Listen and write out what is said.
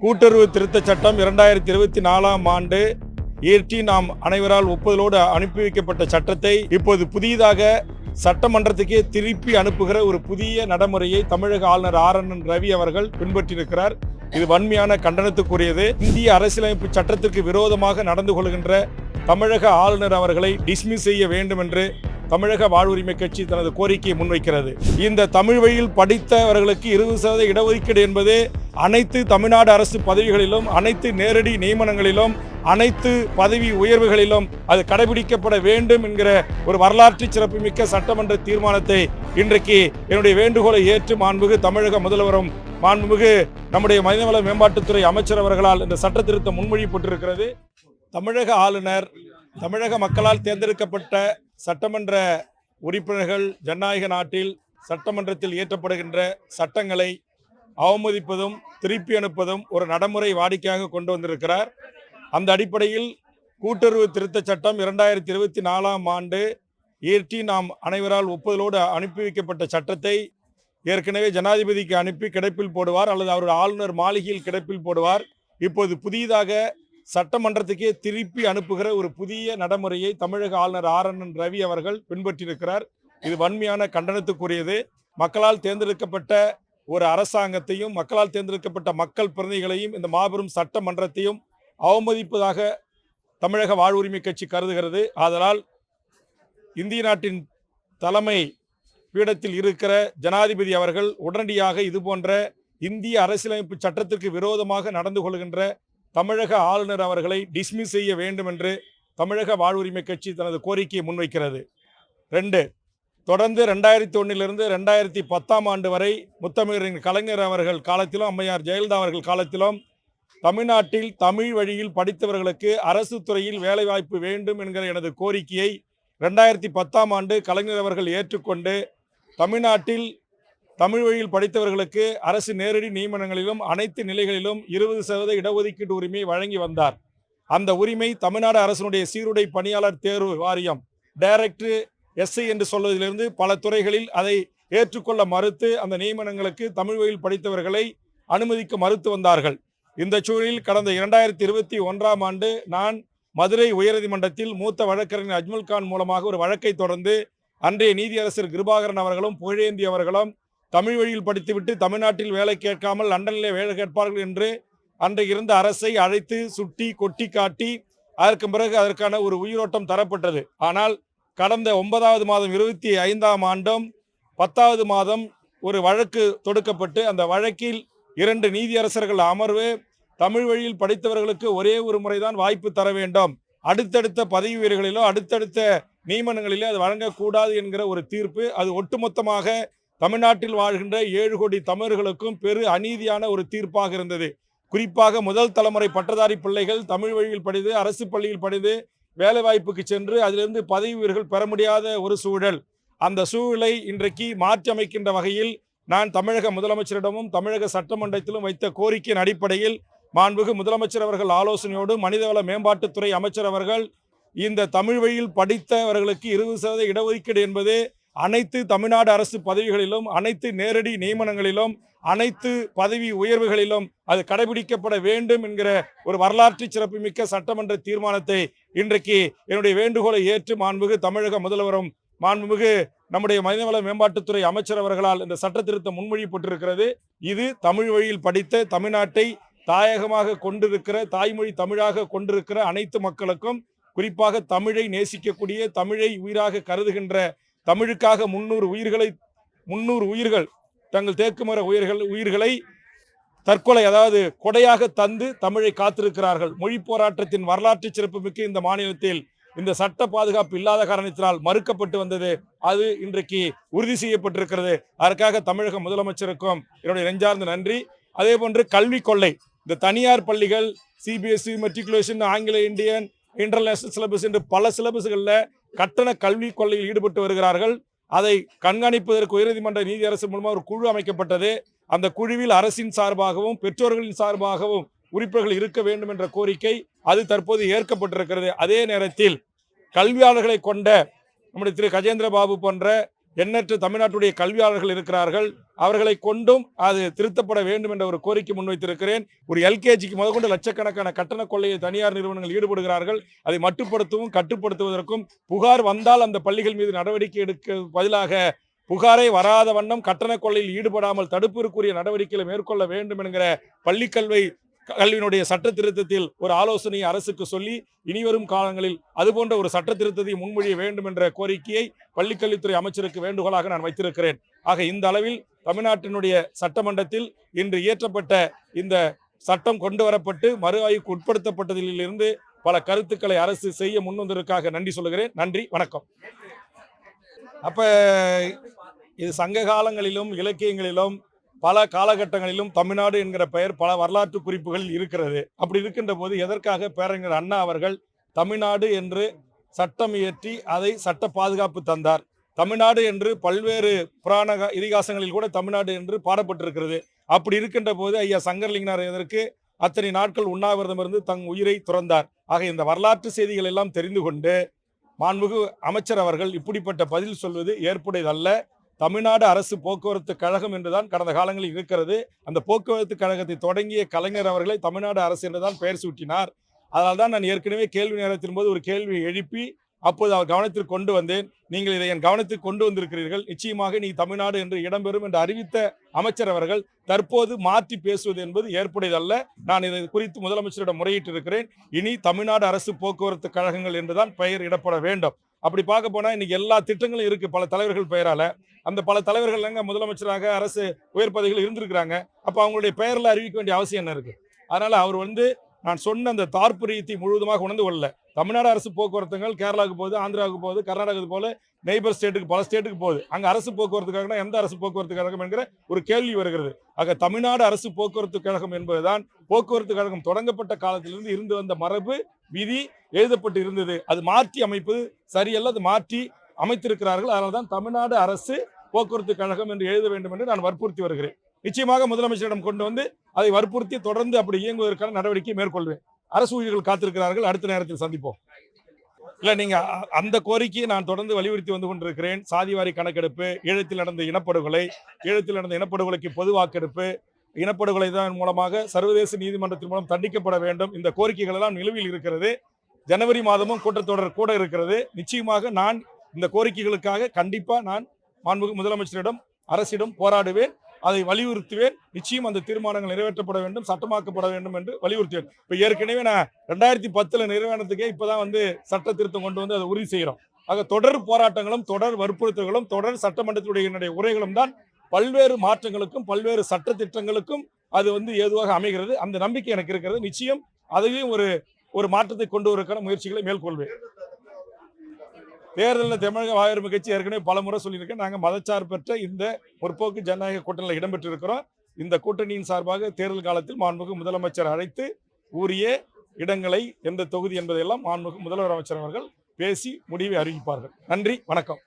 கூட்டுறவு திருத்தச் சட்டம் 2024ஆம் ஆண்டு இயற்றி நாம் அனைவரால் ஒப்புதலோடு அனுப்பி வைக்கப்பட்ட சட்டத்தை இப்போது புதிதாக சட்டமன்றத்துக்கே திருப்பி அனுப்புகிற ஒரு புதிய நடைமுறையை தமிழக ஆளுநர் RN ரவி அவர்கள் பின்பற்றியிருக்கிறார். இது வன்மையான கண்டனத்துக்குரியது. இந்திய அரசியலமைப்பு சட்டத்திற்கு விரோதமாக நடந்து கொள்கின்ற தமிழக ஆளுநர் அவர்களை டிஸ்மிஸ் செய்ய வேண்டும் என்று தமிழக வாழ்வுரிமை கட்சி தனது கோரிக்கையை முன்வைக்கிறது. இந்த தமிழ் வழியில் படித்தவர்களுக்கு 20% இடஒதுக்கீடு என்பது அனைத்து தமிழ்நாடு அரசு பதவிகளிலும், அனைத்து நேரடி நியமனங்களிலும், அனைத்து பதவி உயர்வுகளிலும் அது கடைபிடிக்கப்பட வேண்டும் என்கிற ஒரு வரலாற்று சிறப்புமிக்க சட்டமன்ற தீர்மானத்தை இன்றைக்கு என்னுடைய வேண்டுகோளை ஏற்று மாண்புமிகு தமிழக முதல்வரும் மாண்புமிகு நம்முடைய மனிதவள மேம்பாட்டுத்துறை அமைச்சர் அவர்களால் இந்த சட்ட திருத்தம் முன்மொழியப்பட்டிருக்கிறது. தமிழக ஆளுநர் தமிழக மக்களால் தேர்ந்தெடுக்கப்பட்ட சட்டமன்ற உறுப்பினர்கள் ஜனநாயக நாட்டில் சட்டமன்றத்தில் இயற்றப்படுகின்ற சட்டங்களை அவமதிப்பதும் திருப்பி அனுப்பதும் ஒரு நடைமுறை வாடிக்கையாக கொண்டு வந்திருக்கிறார். அந்த அடிப்படையில் கூட்டுறவு திருத்தச் சட்டம் 2024ஆம் ஆண்டு இயற்றி நாம் அனைவரால் ஒப்புதலோடு அனுப்பி வைக்கப்பட்ட சட்டத்தை ஏற்கனவே ஜனாதிபதிக்கு அனுப்பி கிடப்பில் போடுவார் அல்லது அவர் ஆளுநர் மாளிகையில் கிடப்பில் போடுவார். இப்போது புதிதாக சட்டமன்றத்துக்கே திருப்பி அனுப்புகிற ஒரு புதிய நடைமுறையை தமிழக ஆளுநர் RN ரவி அவர்கள் பின்பற்றியிருக்கிறார். இது வன்மையான கண்டனத்துக்குரியது. மக்களால் தேர்ந்தெடுக்கப்பட்ட ஒரு அரசாங்கத்தையும், மக்களால் தேர்ந்தெடுக்கப்பட்ட மக்கள் பிரதிநிதிகளையும், இந்த மாபெரும் சட்டமன்றத்தையும் அவமதிப்பதாக தமிழக வாழ்வுரிமை கட்சி கருதுகிறது. ஆதலால் இந்திய நாட்டின் தலைமை பீடத்தில் இருக்கிற ஜனாதிபதி அவர்கள் உடனடியாக இதுபோன்ற இந்திய அரசியலமைப்பு சட்டத்திற்கு விரோதமாக நடந்து கொள்கின்ற தமிழக ஆளுநர் அவர்களை டிஸ்மிஸ் செய்ய வேண்டும் என்று தமிழக வாழ்வுரிமை கட்சி தனது கோரிக்கையை முன்வைக்கிறது. 2. தொடர்ந்து 2001 2010ஆம் ஆண்டு வரை முத்தமிழறிஞர் கலைஞர் அவர்கள் காலத்திலும், அம்மையார் ஜெயலலிதா அவர்கள் காலத்திலும் தமிழ்நாட்டில் தமிழ் வழியில் படித்தவர்களுக்கு அரசு துறையில் வேலைவாய்ப்பு வேண்டும் என்கிற எனது கோரிக்கையை 2010ஆம் ஆண்டு கலைஞர் அவர்கள் ஏற்றுக்கொண்டு தமிழ்நாட்டில் தமிழ் வழியில் படித்தவர்களுக்கு அரசு நேரடி நியமனங்களிலும் அனைத்து நிலைகளிலும் 20% இடஒதுக்கீடு உரிமையை வழங்கி வந்தார். அந்த உரிமை தமிழ்நாடு அரசினுடைய சீருடை பணியாளர் தேர்வு வாரியம் டைரக்ட் SI என்று சொல்வதிலிருந்து பல துறைகளில் அதை ஏற்றுக்கொள்ள மறுத்து அந்த நியமனங்களுக்கு தமிழ் வழியில் படித்தவர்களை அனுமதிக்க மறுத்து வந்தார்கள். இந்த சூழலில் கடந்த 2021ஆம் ஆண்டு நான் மதுரை உயர்நீதிமன்றத்தில் மூத்த வழக்கறிஞர் அஜ்மல் கான் மூலமாக ஒரு வழக்கை தொடர்ந்து அன்றைய நீதியரசர் கிருபாகரன் அவர்களும் புகழேந்தி அவர்களும் தமிழ் வழியில் படித்துவிட்டு தமிழ்நாட்டில் வேலை கேட்காமல் லண்டனிலே வேலை கேட்பார்கள் என்று அன்றைக்கு இருந்த அரசை அழைத்து சுட்டி கொட்டி காட்டி அதற்கு பிறகு அதற்கான ஒரு உயிரோட்டம் தரப்பட்டது. ஆனால் கடந்த 9வது மாதம் 25ஆம் ஆண்டும் 10வது மாதம் ஒரு வழக்கு தொடுக்கப்பட்டு அந்த வழக்கில் 2 நீதியரசர்கள் அமர்வு தமிழ் வழியில் படித்தவர்களுக்கு ஒரே ஒரு முறைதான் வாய்ப்பு தர வேண்டும், அடுத்தடுத்த பதவி உயர்வுகளிலோ அடுத்தடுத்த நியமனங்களிலோ அது வழங்கக்கூடாது என்கிற ஒரு தீர்ப்பு. அது ஒட்டுமொத்தமாக தமிழ்நாட்டில் வாழ்கின்ற 7 கோடி தமிழர்களுக்கும் பெரு அநீதியான ஒரு தீர்ப்பாக இருந்தது. குறிப்பாக முதல் தலைமுறை பட்டதாரி பிள்ளைகள் தமிழ் வழியில் படித்து அரசு பள்ளியில் படித்து வேலை வாய்ப்புக்கு சென்று அதிலிருந்து பதவி உயர்வுகள் பெற முடியாத ஒரு சூழல். அந்த சூழலை இன்றைக்கு மாற்றி அமைக்கின்ற வகையில் நான் தமிழக முதலமைச்சரிடமும் தமிழக சட்டமன்றத்திலும் வைத்த கோரிக்கையின் அடிப்படையில் மாண்புமிகு முதலமைச்சர் அவர்கள் ஆலோசனையோடு மனிதவள மேம்பாட்டுத்துறை அமைச்சர் அவர்கள் இந்த தமிழ் வழியில் படித்தவர்களுக்கு 20% இடஒதுக்கீடு என்பது அனைத்து தமிழ்நாடு அரசு பதவிகளிலும், அனைத்து நேரடி நியமனங்களிலும், அனைத்து பதவி உயர்வுகளிலும் அது கடைபிடிக்கப்பட வேண்டும் என்கிற ஒரு வரலாற்று சிறப்புமிக்க சட்டமன்ற தீர்மானத்தை இன்றைக்கு என்னுடைய வேண்டுகோளை ஏற்று மாண்புமிகு தமிழக முதல்வரும் மாண்புமிகு நம்முடைய மனிதவள மேம்பாட்டுத்துறை அமைச்சர் அவர்களால் இந்த சட்ட திருத்தம் முன்மொழியப்பட்டிருக்கிறது. இது தமிழ் வழியில் படித்த தமிழ்நாட்டை தாயகமாக கொண்டிருக்கிற, தாய்மொழி தமிழாக கொண்டிருக்கிற அனைத்து மக்களுக்கும், குறிப்பாக தமிழை நேசிக்கக்கூடிய, தமிழை உயிராக கருதுகின்ற, தமிழுக்காக 300 உயிர்கள் தங்கள் தேக்குமர உயிர்களை தற்கொலை அதாவது கொடையாக தந்து தமிழை காத்திருக்கிறார்கள். மொழி போராட்டத்தின் வரலாற்று சிறப்புமிக்க இந்த மாநிலத்தில் இந்த சட்ட பாதுகாப்பு இல்லாத காரணத்தினால் மறுக்கப்பட்டு வந்தது. அது இன்றைக்கு உறுதி செய்யப்பட்டிருக்கிறது. அதற்காக தமிழக முதலமைச்சருக்கும் என்னுடைய நெஞ்சார்ந்த நன்றி. அதே போன்று கல்வி கொள்ளை, இந்த தனியார் பள்ளிகள் CBSE, மெட்ரிகுலேஷன், ஆங்கில இந்தியன், இன்டர்நேஷனல் சிலபஸ் என்று பல சிலபஸ்களில் கட்டண கல்வி கொள்ளையில் ஈடுபட்டு வருகிறார்கள். அதை கண்காணிப்பதற்கு உயர்நீதிமன்ற நீதியரசு மூலமாக ஒரு குழு அமைக்கப்பட்டது. அந்த குழுவில் அரசின் சார்பாகவும் பெற்றோர்களின் சார்பாகவும் உறுப்பினர்கள் இருக்க வேண்டும் என்ற கோரிக்கை அது தற்போது ஏற்கப்பட்டிருக்கிறது. அதே நேரத்தில் கல்வியாளர்களை கொண்ட நம்முடைய திரு கஜேந்திர பாபு போன்ற எண்ணற்ற தமிழ்நாட்டுடைய கல்வியாளர்கள் இருக்கிறார்கள். அவர்களை கொண்டும் அது திருத்தப்பட வேண்டும் என்ற ஒரு கோரிக்கை முன்வைத்திருக்கிறேன். ஒரு எல்கேஜிக்கு முதற்கொண்டு லட்சக்கணக்கான கட்டண கொள்ளையை தனியார் நிறுவனங்கள் ஈடுபடுகிறார்கள். அதை மட்டுப்படுத்தவும் கட்டுப்படுத்துவதற்கும் புகார் வந்தால் அந்த பள்ளிகள் மீது நடவடிக்கை எடுக்க பதிலாக புகாரை வராத வண்ணம் கட்டண கொள்ளையில் ஈடுபடாமல் தடுப்பிற்குரிய நடவடிக்கைகளை மேற்கொள்ள வேண்டும் என்கிற கல்வியினுடைய சட்ட திருத்தத்தில் ஒரு ஆலோசனையை அரசுக்கு சொல்லி இனிவரும் காலங்களில் அதுபோன்ற ஒரு சட்ட திருத்தத்தை முன்மொழிய வேண்டும் என்ற கோரிக்கையை பள்ளிக்கல்வித்துறை அமைச்சருக்கு வேண்டுகோளாக நான் வைத்திருக்கிறேன். ஆக இந்த அளவில் தமிழ்நாட்டினுடைய சட்டமன்றத்தில் இன்று இயற்றப்பட்ட இந்த சட்டம் கொண்டு வரப்பட்டு மறு ஆய்வுக்கு உட்படுத்தப்பட்டதிலிருந்து பல கருத்துக்களை அரசு செய்ய முன்வந்ததற்காக நன்றி சொல்லுகிறேன். நன்றி, வணக்கம். அப்ப இது சங்க காலங்களிலும் இலக்கியங்களிலும் பல காலகட்டங்களிலும் தமிழ்நாடு என்கிற பெயர் பல வரலாற்று குறிப்புகள் இருக்கிறது. அப்படி இருக்கின்ற போது எதற்காக பேரறிஞர் அண்ணா அவர்கள் தமிழ்நாடு என்று சட்டம் இயற்றி அதை சட்ட பாதுகாப்பு தந்தார்? தமிழ்நாடு என்று பல்வேறு புராண இதிகாசங்களில் கூட தமிழ்நாடு என்று பாடப்பட்டிருக்கிறது. அப்படி இருக்கின்ற போது ஐயா சங்கரலிங்கனார் எதற்கு அத்தனை நாட்கள் உண்ணாவிரதம் இருந்து தங் உயிரை துறந்தார்? ஆக இந்த வரலாற்று செய்திகள் எல்லாம் தெரிந்து கொண்டு மாண்புமிகு அமைச்சர் அவர்கள் இப்படிப்பட்ட பதில் சொல்வது ஏற்புடையதல்ல. தமிழ்நாடு அரசு போக்குவரத்து கழகம் என்றுதான் கடந்த காலங்களில் இருக்கிறது. அந்த போக்குவரத்து கழகத்தை தொடங்கிய கலைஞர் அவர்களை தமிழ்நாடு அரசு என்றுதான் பெயர் சூட்டினார். அதனால்தான் நான் ஏற்கனவே கேள்வி நேரத்தின் போது ஒரு கேள்வியை எழுப்பி அப்போது அவர் கவனத்திற்கு கொண்டு வந்தேன். நீங்கள் இதை என் கவனத்துக்கு கொண்டு வந்திருக்கிறீர்கள். நிச்சயமாக நீ தமிழ்நாடு என்று இடம்பெறும் என்று அறிவித்த அமைச்சர் அவர்கள் தற்போது மாற்றி பேசுவது என்பது ஏற்புடையதல்ல. நான் இதை குறித்து முதலமைச்சரிடம் முறையிட்டு இருக்கிறேன். இனி தமிழ்நாடு அரசு போக்குவரத்து கழகங்கள் என்றுதான் பெயர் இடப்பட வேண்டும். அப்படி பார்க்க போனா இன்னைக்கு எல்லா திட்டங்களும் இருக்கு பல தலைவர்கள் பெயரால. அந்த பல தலைவர்கள் முதலமைச்சராக அரசு உயர் பதவிகள் இருந்திருக்கிறாங்க. அப்ப அவங்களுடைய பெயர்ல அறிவிக்க வேண்டிய அவசியம் என்ன இருக்கு? அதனால அவர் நான் சொன்ன அந்த தாற்பரியத்தை முழுவதுமாக உணர்ந்து கொள்ளல. தமிழ்நாடு அரசு போக்குவரத்துகள் கேரளாவுக்கு போகுது, ஆந்திராவுக்கு போகுது, கர்நாடகாவுக்கு போல நெய்பர் ஸ்டேட்டுக்கு பல ஸ்டேட்டுக்கு போகுது. அங்க அரசு போக்குவரத்து கழகம் எந்த அரசு போக்குவரத்து கழகம் என்கிற ஒரு கேள்வி வருகிறது. ஆக தமிழ்நாடு அரசு போக்குவரத்து கழகம் என்பதுதான் போக்குவரத்து கழகம் தொடங்கப்பட்ட காலத்திலிருந்து இருந்து வந்த மரபு விதி எழுதப்பட்டு இருந்தது. அது மாற்றி அமைப்பது சரியல்ல, அது மாற்றி அமைத்திருக்கிறார்கள். அதனால்தான் தமிழ்நாடு அரசு போக்குவரத்து கழகம் என்று எழுத வேண்டும் என்று நான் வற்புறுத்தி வருகிறேன். நிச்சயமாக முதலமைச்சரிடம் கொண்டு வந்து அதை வற்புறுத்தி தொடர்ந்து அப்படி இயங்குவதற்கான நடவடிக்கை மேற்கொள்வேன். அரசு ஊழியர்கள் காத்திருக்கிறார்கள். அடுத்த நேரத்தில் சந்திப்போம். இல்ல, நீங்க அந்த கோரிக்கையை நான் தொடர்ந்து வலியுறுத்தி வந்து கொண்டிருக்கிறேன். சாதிவாரி கணக்கெடுப்பு, ஈழத்தில் நடந்த இனப்படுகொலைக்கு பொது வாக்கெடுப்பு, இனப்படுகொலை தான் மூலமாக சர்வதேச நீதிமன்றத்தின் மூலம் தண்டிக்கப்பட வேண்டும். இந்த கோரிக்கைகள் எல்லாம் நிலுவையில் இருக்கிறது. ஜனவரி மாதமும் கூட்டத்தொடர் கூட இருக்கிறது. நிச்சயமாக நான் இந்த கோரிக்கைகளுக்காக கண்டிப்பா நான் மாண்புமிகு முதலமைச்சரிடம் அரசிடம் போராடுவேன். அதை வலியுறுத்துவேன். நிச்சயம் அந்த தீர்மானங்கள் நிறைவேற்றப்பட வேண்டும், சட்டமாக்கப்பட வேண்டும் என்று வலியுறுத்துவேன். இப்ப ஏற்கனவே நான் 2010 நிறைவேறத்துக்கே இப்பதான் சட்ட திருத்தம் கொண்டு வந்து அதை உறுதி செய்கிறோம். ஆக தொடர் போராட்டங்களும் தொடர் வற்புறுத்தல்களும் தொடர் சட்டமன்றத்தினுடைய என்னுடைய உரைகளும் தான் பல்வேறு மாற்றங்களுக்கும் பல்வேறு சட்ட திட்டங்களுக்கும் அது ஏதுவாக அமைகிறது. அந்த நம்பிக்கை எனக்கு இருக்கிறது. நிச்சயம் அதையும் ஒரு மாற்றத்தை கொண்டு வருவதற்கான முயற்சிகளை மேற்கொள்வேன். தேர்தலில் தமிழக வாழ்வுரிமை கட்சி ஏற்கனவே பல முறை சொல்லியிருக்கேன். நாங்கள் மதச்சார்பற்ற இந்த முற்போக்கு ஜனநாயக கூட்டணியில் இடம்பெற்றிருக்கிறோம். இந்த கூட்டணியின் சார்பாக தேர்தல் காலத்தில் மாண்புமிகு முதலமைச்சர் அழைத்து உரிய இடங்களை எந்த தொகுதி என்பதையெல்லாம் மாண்புமிகு முதல்வர் அமைச்சர் அவர்கள் பேசி முடிவை அறிவிப்பார்கள். நன்றி, வணக்கம்.